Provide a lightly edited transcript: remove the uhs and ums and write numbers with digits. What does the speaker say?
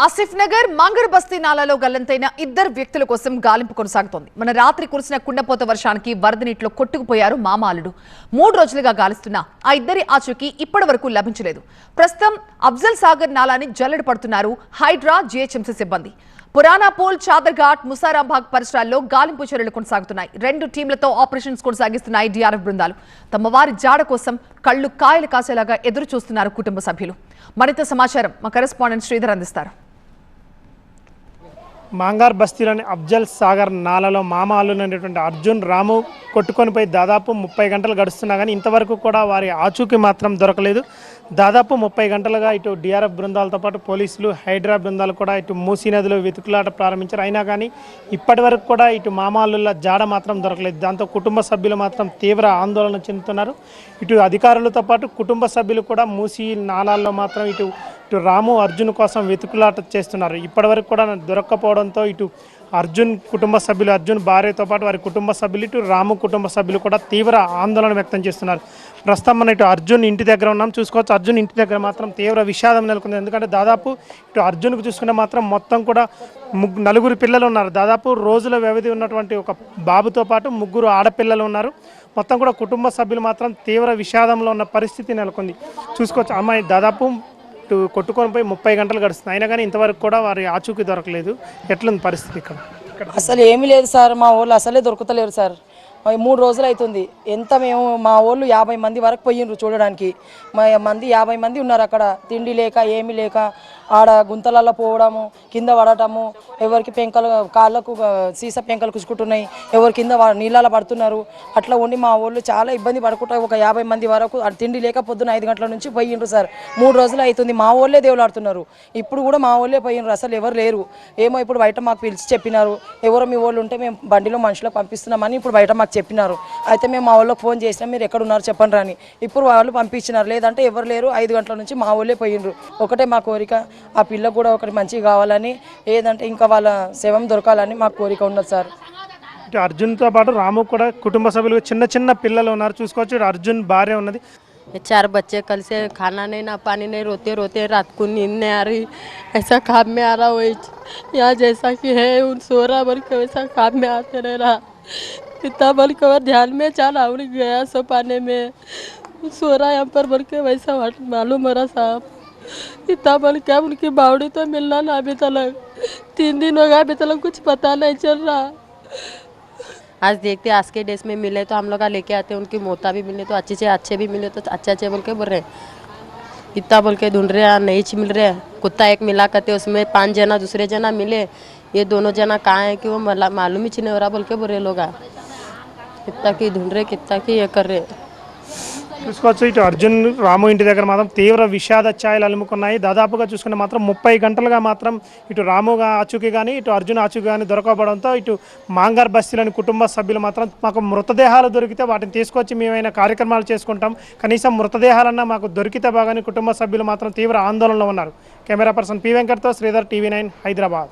Asif Nagar monger బస్తీ నాలాలో గల్లంతైన ఇద్దరు వ్యక్తుల కోసం గాలింపు కొనసాగుతోంది. మన రాత్రి కురిసిన కుండపోత వర్షానికి వరద నీటిలో కొట్టుకుపోయారు మామాలుడు. 3 రోజులుగా గాలిస్తున్న ఆ ఇద్దరి ఆచూకీ ఇప్పటి వరకు లభించలేదు. ప్రస్తుతం అఫ్జల్ సాగర్ నాలాని జల్లెడ పడుతున్నారు హైడ్రా జీహెచ్ఎంసీ సిబ్బంది. పురానాపూల్, చాదర్ఘాట్, ముసారాంబాగ్ పరిసరాల్లో గాలింపు చర్యలు కొనసాగుతున్నాయి. 2 టీంలతో ఆపరేషన్స్ కొనసాగిస్తున్నాయి డిఆర్ఎఫ్ బృందాలు. తమ వారి జాడ కోసం కళ్ళు కాయలు కాసేలాగా ఎదురు చూస్తున్నారు కుటుంబ సభ్యులు. మరింత సమాచారం మా కరెస్పాండెంట్ శ్రీధర్ అందిస్తారు. మాంగార్ బస్తీలోని అఫ్జల్ సాగర్ నాలలో మామ అల్లునటువంటి అర్జున్, రాము కొట్టుకొనిపోయి దాదాపు 30 గంటలు గడుస్తున్నా కానీ ఇంతవరకు కూడా వారి ఆచూకీ మాత్రం దొరకలేదు. దాదాపు 30 గంటలుగా ఇటు డిఆర్ఎఫ్ బృందాలతో పాటు పోలీసులు, హైడ్రా బృందాలు కూడా ఇటు మూసీ నదిలో వెతుకులాట ప్రారంభించారు. అయినా కానీ ఇప్పటి వరకు కూడా ఇటు మామ అల్లుల జాడ మాత్రం దొరకలేదు. దాంతో కుటుంబ సభ్యులు మాత్రం తీవ్ర ఆందోళన చెందుతున్నారు. ఇటు అధికారులతో పాటు కుటుంబ సభ్యులు కూడా మూసీ నాలాల్లో మాత్రం ఇటు రాము, అర్జున్ కోసం వెతుకులాట చేస్తున్నారు. ఇప్పటివరకు కూడా దొరక్కపోవడంతో ఇటు అర్జున్ కుటుంబ సభ్యులు, అర్జున్ భార్యతో పాటు వారి కుటుంబ సభ్యులు, ఇటు రాము కుటుంబ సభ్యులు కూడా తీవ్ర ఆందోళన వ్యక్తం చేస్తున్నారు. ప్రస్తుతం మన ఇటు అర్జున్ ఇంటి దగ్గర ఉన్నాం, చూసుకోవచ్చు. అర్జున్ ఇంటి దగ్గర మాత్రం తీవ్ర విషాదం నెలకొంది. ఎందుకంటే దాదాపు ఇటు అర్జున్కు చూసుకుంటే మాత్రం మొత్తం కూడా 4 పిల్లలు ఉన్నారు. దాదాపు రోజుల వ్యవధి ఉన్నటువంటి ఒక బాబుతో పాటు 3 ఆడపిల్లలు ఉన్నారు. మొత్తం కూడా కుటుంబ సభ్యులు మాత్రం తీవ్ర విషాదంలో ఉన్న పరిస్థితి నెలకొంది. చూసుకోవచ్చు. అమ్మాయి దాదాపు కొట్టుకొని పోయి 30 గంటలు గడుస్తుంది. అయినా కానీ ఇంతవరకు కూడా వారి ఆచూకీ దొరకలేదు. ఎట్లుంది పరిస్థితి ఇక్కడ? అసలు ఏమీ లేదు సార్, మా వాళ్ళు అసలే దొరుకుతలేరు సార్. 3 రోజులు అవుతుంది. ఎంత మేము మా వాళ్ళు 50 మంది వరకు పోయిండ్రు చూడడానికి. 50 మంది ఉన్నారు అక్కడ. తిండి లేక ఏమీ లేక ఆడ గుంతలలో పోవడము, కింద పడటము, ఎవరికి పెంకలు కాళ్ళకు సీసా పెంకలు కుచ్చుకుంటున్నాయి, ఎవరి కింద నీళ్ళలో పడుతున్నారు. అట్లా ఉండి మా వాళ్ళు చాలా ఇబ్బంది పడుకుంటారు. ఒక 50 మంది వరకు తిండి లేక పొద్దున 5 గంటల నుంచి పోయిండ్రు సార్. 3 రోజులు అవుతుంది. మా వాళ్ళే దేవులాడుతున్నారు. ఇప్పుడు కూడా మా వాళ్ళే పోయిండ్రు, అసలు ఎవరు లేరు. ఏమో ఇప్పుడు బయట మాకు పిలిచి చెప్పినారు, ఎవరో మీ వాళ్ళు ఉంటే మేము బండిలో మనుషులకు పంపిస్తున్నామని ఇప్పుడు బయట మాకు చెప్పినారు. అయితే మేము మా వాళ్ళకి ఫోన్ చేసినాం, మీరు ఎక్కడ ఉన్నారు చెప్పండి రాని. ఇప్పుడు వాళ్ళు పంపించినారు. లేదంటే ఎవరు లేరు. 5 గంటల నుంచి మా వాళ్ళే పోయిండ్రు. ఒకటే మా కోరిక, ఆ పిల్ల కూడా ఒకటి మంచిగా కావాలని, ఏదంటే ఇంకా వాళ్ళ శవం దొరకాలని మా కోరిక ఉన్నది సార్. ఇటు అర్జున్తో పాటు రాము కూడా కుటుంబ సభ్యులు, చిన్న పిల్లలు ఉన్నారు. చూసుకోవచ్చు. అర్జున్ భార్య ఉన్నది. 4 बच्चे कल से खाना नहीं ना पानी नहीं, रोते रोते रात को नींद नहीं आ रही, ऐसा खाब में आ रहा वही यहाँ जैसा कि है उन सोरा बल के वैसा खाब में आते रह रहा. इतना बल के ध्यान में चला उड़ गया सो पाने में सोरा यहाँ पर बल के वैसा मालूम हो रहा साहब. इतना बल क्या उनकी बावड़ी तो मिलना ना अभी तक 3 दिन हो गया, अभी तक कुछ पता नहीं चल रहा. आज देखते आज के डेज में मिले तो हम लोग लेके आते, उनकी मोता भी मिले तो अच्छे भी मिले तो अच्छे बोल के बोल रहे. इतना बोल के ढूंढ रहे हैं, नहीं मिल रहे. कुत्ता एक मिला करते उसमें 5 जना दूसरे जना मिले, ये दोनों जना कहाँ है कि वो मालूम ही नहीं हो रहा बोल के बोल रहे लोग. कितना की ढूंढ रहे, कितना की ये कर रहे. చూసుకోవచ్చు. ఇటు అర్జున్, రాము ఇంటి దగ్గర మాత్రం తీవ్ర విషాద ఛాయలు అలుముకున్నాయి. దాదాపుగా చూసుకుంటే మాత్రం 30 గంటలుగా మాత్రం ఇటు రాముగా ఆచూకీ కానీ ఇటు అర్జున్ ఆచూకీ కానీ దొరకకపోవడంతో ఇటు మాంగార్ బస్తీలోని కుటుంబ సభ్యులు మాత్రం మాకు మృతదేహాలు దొరికితే వాటిని తీసుకొచ్చి మేమైనా కార్యక్రమాలు చేసుకుంటాం, కనీసం మృతదేహాలన్నా మాకు దొరికితే బాగాని కుటుంబ సభ్యులు మాత్రం తీవ్ర ఆందోళనలో ఉన్నారు. కెమెరా పర్సన్ పి వెంకట్తో శ్రీధర్, టీవీ 9 హైదరాబాద్.